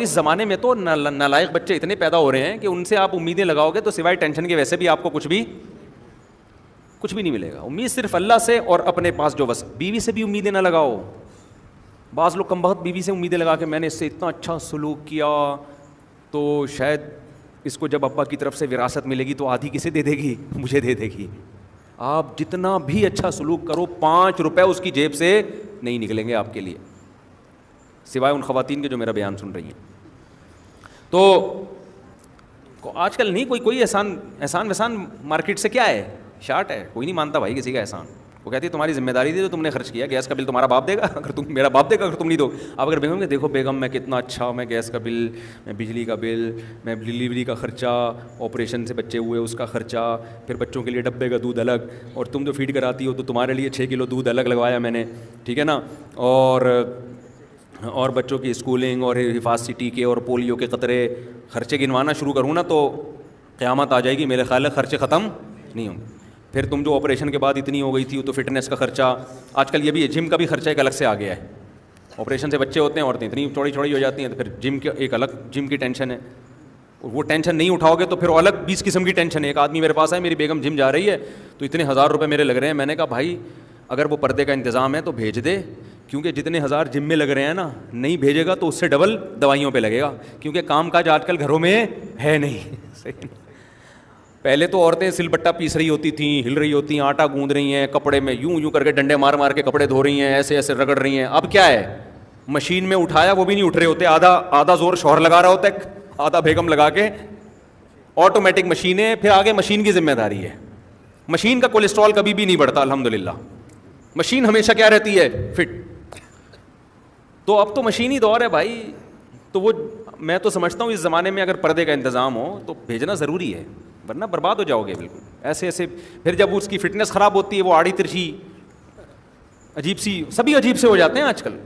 اس زمانے میں تو نالائق بچے اتنے پیدا ہو رہے ہیں کہ ان سے آپ امیدیں لگاؤ گے تو سوائے ٹینشن کے ویسے بھی آپ کو کچھ بھی نہیں ملے گا. امید صرف اللہ سے اور اپنے پاس جو بس. بیوی سے بھی امیدیں نہ لگاؤ. بعض لوگ کم بخت بیوی سے امیدیں لگا کے میں نے اس سے اتنا اچھا سلوک کیا تو شاید اس کو جب ابا کی طرف سے وراثت ملے گی تو آدھی کسے دے دے گی؟ مجھے دے دے گی. آپ جتنا بھی اچھا سلوک کرو 5 روپے اس کی جیب سے نہیں نکلیں گے آپ کے لیے, سوائے ان خواتین کے جو میرا بیان سن رہی ہیں. تو آج کل نہیں کوئی احسان مارکیٹ سے کیا ہے, شارٹ ہے. کوئی نہیں مانتا بھائی کسی کا احسان. وہ کہتی ہے تمہاری ذمہ داری تھی تو تم نے خرچ کیا, گیس کا بل تمہارا باپ دے گا اگر تم, میرا باپ دے گا اگر تم نہیں دو. اب اگر بیگم کہ دیکھو بیگم میں کتنا اچھا, میں گیس کا بل, میں بجلی کا بل, میں ڈلیوری کا خرچہ, آپریشن سے بچے ہوئے اس کا خرچہ, پھر بچوں کے لیے ڈبے کا دودھ الگ, اور تم جو فیڈ کراتی ہو تو تمہارے لیے 6 کلو دودھ الگ لگوایا میں نے, ٹھیک ہے نا, اور بچوں کی اسکولنگ اور حفاظتی ٹیکے اور پولیو کے قطرے, خرچے گنوانا شروع کروں نا تو قیامت آ جائے گی. میرے خیال ہے خرچے ختم نہیں ہوں گے. پھر تم جو آپریشن کے بعد اتنی ہو گئی تھی تو فٹنس کا خرچہ, آج کل یہ بھی ہے, جم کا بھی خرچہ ایک الگ سے آ گیا ہے. آپریشن سے بچے ہوتے ہیں, عورتیں اتنی چوڑی ہو جاتی ہیں تو پھر جم کا ایک الگ جم کی ٹینشن ہے. وہ ٹینشن نہیں اٹھاؤ گے تو پھر الگ 20 قسم کی ٹینشن ہے. ایک آدمی میرے پاس ہے, میری بیگم جم جا رہی ہے تو اتنے 1000 روپے میرے لگ رہے ہیں. میں نے کہا بھائی اگر وہ پردے کا انتظام ہے تو بھیج دے, کیونکہ جتنے 1000 جم میں لگ رہے ہیں نا, نہیں بھیجے گا تو اس سے ڈبل دوائیوں پہ لگے گا, کیونکہ کام کاج آج کل گھروں میں ہے نہیں. پہلے تو عورتیں سل بٹا پیس رہی ہوتی تھیں, ہل رہی ہوتی ہیں, آٹا گوندھ رہی ہیں, کپڑے میں یوں کر کے ڈنڈے مار کے کپڑے دھو رہی ہیں, ایسے رگڑ رہی ہیں. اب کیا ہے, مشین میں اٹھایا وہ بھی نہیں اٹھ رہے ہوتے, آدھا زور شوہر لگا رہا ہوتا ہے, آدھا بیگم لگا کے. آٹومیٹک مشینیں, پھر آگے مشین کی ذمہ داری ہے. مشین کا کولیسٹرول کبھی بھی نہیں بڑھتا الحمدللہ, مشین ہمیشہ کیا رہتی ہے, فٹ. تو اب تو مشینی دور ہے بھائی. تو وہ میں تو سمجھتا ہوں اس زمانے میں اگر پردے کا انتظام ہو تو بھیجنا ضروری ہے, ورنہ برباد ہو جاؤ گے بالکل. ایسے پھر جب اس کی فٹنس خراب ہوتی ہے, وہ آڑی ترچھی عجیب سی, سبھی عجیب سے ہو جاتے ہیں آج کل,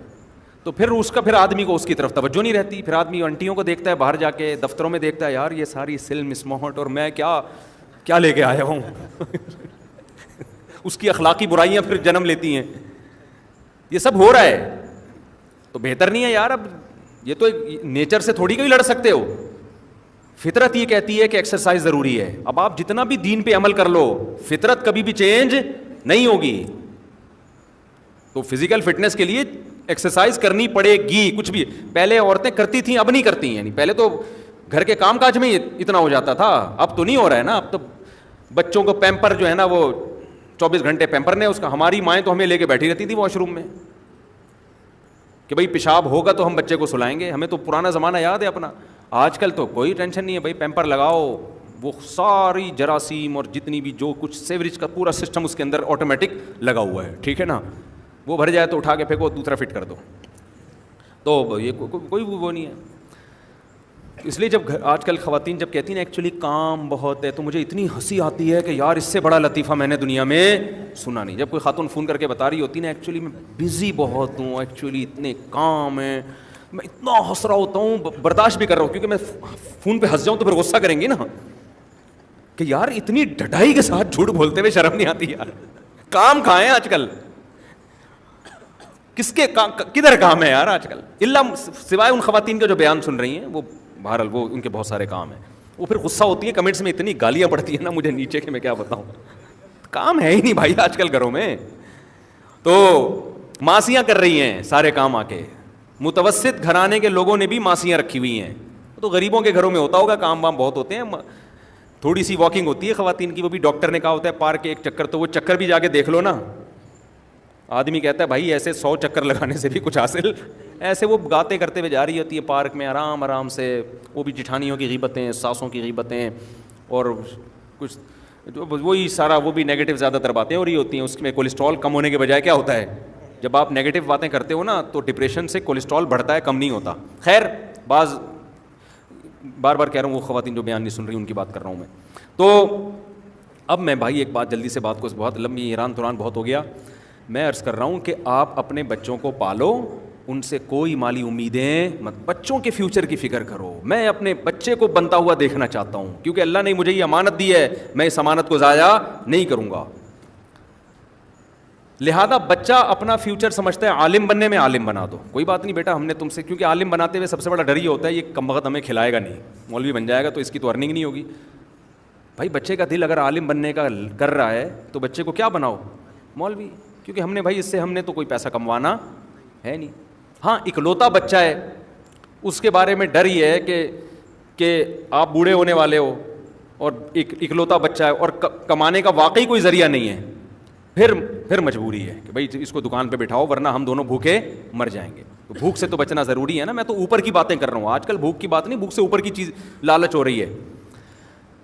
تو پھر آدمی کو اس کی طرف توجہ نہیں رہتی. پھر آدمی انٹیوں کو دیکھتا ہے باہر جا کے, دفتروں میں دیکھتا ہے, یار یہ ساری سل مسموہٹ اور میں کیا لے کے آیا ہوں. اس کی اخلاقی برائیاں پھر جنم لیتی ہیں. یہ سب ہو رہا ہے تو بہتر نہیں ہے یار. اب یہ تو نیچر سے تھوڑی کوئی لڑ سکتے ہو. فطرت یہ کہتی ہے کہ ایکسرسائز ضروری ہے. اب آپ جتنا بھی دین پہ عمل کر لو, فطرت کبھی بھی چینج نہیں ہوگی. تو فزیکل فٹنس کے لیے ایکسرسائز کرنی پڑے گی. کچھ بھی پہلے عورتیں کرتی تھیں, اب نہیں کرتی. یعنی پہلے تو گھر کے کام کاج میں اتنا ہو جاتا تھا, اب تو نہیں ہو رہا ہے نا. اب تو بچوں کو پیمپر جو ہے نا وہ 24 گھنٹے پیمپر نے اس کا. ہماری مائیں تو ہمیں لے کے بیٹھی رہتی تھی واش روم میں کہ بھائی پیشاب ہوگا تو ہم بچے کو سلائیں گے. ہمیں تو پرانا زمانہ یاد ہے اپنا. آج کل تو کوئی ٹینشن نہیں ہے بھائی, پیمپر لگاؤ, وہ ساری جراثیم اور جتنی بھی جو کچھ سیوریج کا پورا سسٹم اس کے اندر آٹومیٹک لگا ہوا ہے, ٹھیک ہے نا. وہ بھر جائے تو اٹھا کے پھینکو, دوسرا فٹ کر دو. تو یہ کوئی وہ نہیں ہے. اس لیے جب آج کل خواتین جب کہتی ہیں نا ایکچولی کام بہت ہے, تو مجھے اتنی ہنسی آتی ہے کہ یار اس سے بڑا لطیفہ میں نے دنیا میں سنا نہیں. جب کوئی خاتون فون کر کے بتا رہی ہوتی نا, ایکچولی میں بزی بہت ہوں, ایکچولی اتنے کام ہیں, میں اتنا ہنس رہا ہوتا ہوں, برداشت بھی کر رہا ہوں, کیونکہ میں فون پہ ہنس جاؤں تو پھر غصہ کریں گی نا کہ یار اتنی ڈھٹائی کے ساتھ جھوٹ بولتے ہوئے شرم نہیں آتی یار. کام کہاں ہے آج کل, کدھر کام ہے یار آج کل, اللہ سوائے ان خواتین کے جو بیان سن رہی ہیں, وہ بہرحال وہ ان کے بہت سارے کام ہیں. وہ پھر غصہ ہوتی ہے, کمنٹس میں اتنی گالیاں پڑتی ہیں نا مجھے نیچے کہ میں کیا بتاؤں. کام ہے ہی نہیں بھائی آج کل گھروں میں, تو ماسیاں کر رہی ہیں سارے کام آ کے. متوسط گھرانے کے لوگوں نے بھی ماسیاں رکھی ہوئی ہیں. تو غریبوں کے گھروں میں ہوتا ہوگا, کام وام بہت ہوتے ہیں. تھوڑی سی واکنگ ہوتی ہے خواتین کی, وہ بھی ڈاکٹر نے کہا ہوتا ہے پارک ایک چکر, تو وہ چکر بھی جا کے دیکھ لو نا. آدمی کہتا ہے بھائی ایسے 100 چکر لگانے سے بھی کچھ حاصل. ایسے وہ باتیں کرتے ہوئے جا رہی ہوتی ہے پارک میں آرام سے. وہ بھی جٹھانیوں کی غیبتیں, ساسوں کی غیبتیں, اور کچھ وہی سارا, وہ بھی نیگیٹو زیادہ تر باتیں ہو رہی ہوتی ہیں. اس میں کولیسٹرول کم ہونے کے بجائے کیا ہوتا ہے, جب آپ نیگیٹو باتیں کرتے ہو نا تو ڈپریشن سے کولیسٹرول بڑھتا ہے, کم نہیں ہوتا. خیر بار بار کہہ رہا ہوں, وہ خواتین جو بیان نہیں سن رہی ان کی بات کر رہا ہوں میں. تو اب میں بھائی ایک بات جلدی سے, بات کو بہت لمبی ایران توران بہت ہو گیا. میں عرض کر رہا ہوں کہ آپ اپنے بچوں کو پالو, ان سے کوئی مالی امیدیں مت, بچوں کے فیوچر کی فکر کرو. میں اپنے بچے کو بنتا ہوا دیکھنا چاہتا ہوں, کیونکہ اللہ نے مجھے یہ امانت دی ہے, میں اس امانت کو ضائع نہیں کروں گا. لہذا بچہ اپنا فیوچر سمجھتا ہے عالم بننے میں، عالم بنا دو، کوئی بات نہیں بیٹا ہم نے تم سے، کیونکہ عالم بناتے ہوئے سب سے بڑا ڈر یہ ہوتا ہے یہ کم وقت ہمیں کھلائے گا نہیں، مولوی بن جائے گا تو اس کی تو ارننگ نہیں ہوگی. بھائی بچے کا دل اگر عالم بننے کا کر رہا ہے تو بچے کو کیا بناؤ؟ مولوی، کیونکہ ہم نے بھائی اس سے ہم نے تو کوئی پیسہ کموانا ہے نہیں. ہاں اکلوتا بچہ ہے اس کے بارے میں ڈر یہ ہے کہ آپ بوڑھے ہونے والے ہو اور اکلوتا بچہ ہے اور کمانے کا واقعی کوئی ذریعہ نہیں ہے، پھر مجبوری ہے کہ بھائی اس کو دکان پہ بٹھاؤ ورنہ ہم دونوں بھوکے مر جائیں گے. تو بھوک سے تو بچنا ضروری ہے نا. میں تو اوپر کی باتیں کر رہا ہوں، آج کل بھوک کی بات نہیں، بھوک سے اوپر کی چیز لالچ ہو رہی ہے.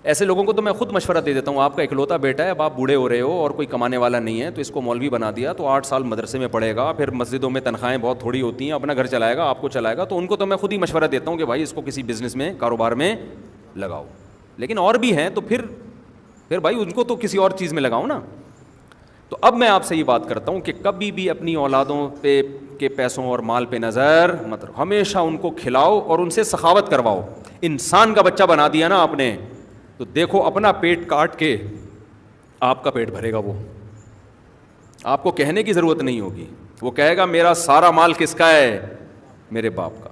ایسے لوگوں کو تو میں خود مشورہ دے دیتا ہوں، آپ کا اکلوتا بیٹا ہے، اب آپ بوڑھے ہو رہے ہو اور کوئی کمانے والا نہیں ہے تو اس کو مولوی بنا دیا تو 8 سال مدرسے میں پڑھے گا، پھر مسجدوں میں تنخواہیں بہت تھوڑی ہوتی ہیں، اپنا گھر چلائے گا، آپ کو چلائے گا. تو ان کو تو میں خود ہی مشورہ دیتا ہوں کہ بھائی اس کو کسی بزنس میں، کاروبار میں لگاؤ. لیکن اور بھی ہیں تو پھر بھائی ان کو تو کسی اور چیز میں لگاؤ نا. تو اب میں آپ سے یہ بات کرتا ہوں کہ کبھی بھی اپنی اولادوں پہ کے پیسوں اور مال پہ نظر مت رکھو، ہمیشہ ان کو کھلاؤ اور ان سے سخاوت کرواؤ. انسان کا بچہ بنا دیا نا آپ نے تو دیکھو اپنا پیٹ کاٹ کے آپ کا پیٹ بھرے گا. وہ آپ کو کہنے کی ضرورت نہیں ہوگی، وہ کہے گا میرا سارا مال کس کا ہے؟ میرے باپ کا.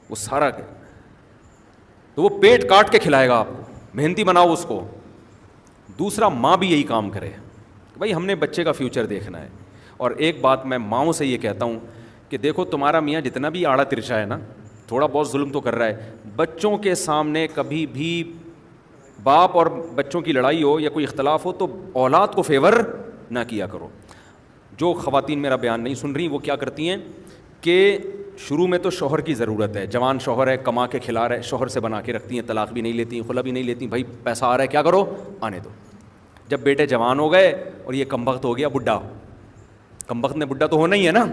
وہ سارا تو وہ پیٹ کاٹ کے کھلائے گا آپ کو. محنتی بناؤ اس کو. دوسرا ماں بھی یہی کام کرے بھائی، ہم نے بچے کا فیوچر دیکھنا ہے. اور ایک بات میں ماؤں سے یہ کہتا ہوں کہ دیکھو تمہارا میاں جتنا بھی آڑا ترچا ہے نا، تھوڑا بہت ظلم تو کر رہا ہے، بچوں کے سامنے کبھی بھی باپ اور بچوں کی لڑائی ہو یا کوئی اختلاف ہو تو اولاد کو فیور نہ کیا کرو. جو خواتین میرا بیان نہیں سن رہی وہ کیا کرتی ہیں کہ شروع میں تو شوہر کی ضرورت ہے، جوان شوہر ہے، کما کے کھلا رہا ہے، شوہر سے بنا کے رکھتی ہیں، طلاق بھی نہیں لیتی، خلا بھی نہیں لیتی. بھائی پیسہ آ رہا ہے کیا کرو، آنے دو. جب بیٹے جوان ہو گئے اور یہ کم بخت ہو گیا بڈھا، کم بخت نے بڈھا تو ہونا ہی ہے نا